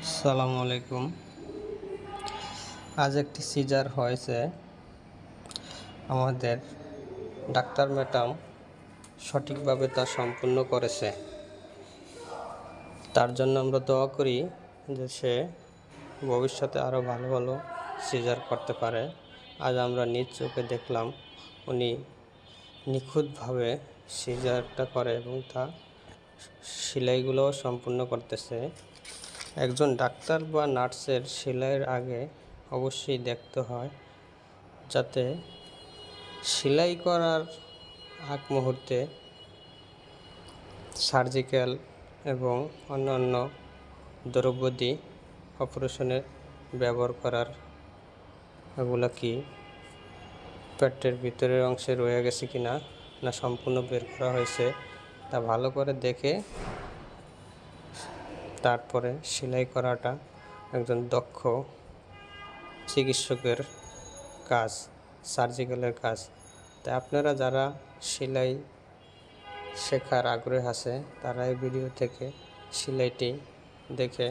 আসসালামু আলাইকুম। আজ একটি সিজার হয়েছে। আমাদের ডাক্তার ম্যাডাম সঠিকভাবে তা সম্পূর্ণ করেছে। তার জন্য আমরা দোয়া করি যে সে ভবিষ্যতে আরও ভালো ভালো সিজার করতে পারে। আজ আমরা নিজ চোখে দেখলাম উনি নিখুঁতভাবে সিজারটা করে এবং তা সেলাইগুলোও সম্পূর্ণ করতেছে। একজন ডাক্তার বা নার্সের সেলাইয়ের আগে অবশ্যই দেখতে হয় যাতে সেলাই করার আগ মুহূর্তে সার্জিক্যাল এবং অন্যান্য দ্রব্যাদি অপারেশনে ব্যবহার করার এগুলো কি পেটের ভিতরের অংশে রয়ে গেছে কিনা না সম্পূর্ণ বের করা হয়েছে তা ভালো করে দেখে তারপরে সেলাই করাটা একজন দক্ষ চিকিৎসকের কাজ, সার্জিক্যালের কাজ। তাই আপনারা যারা সেলাই শেখার আগ্রহ আছে তারা এই ভিডিও থেকে সেলাইটি দেখে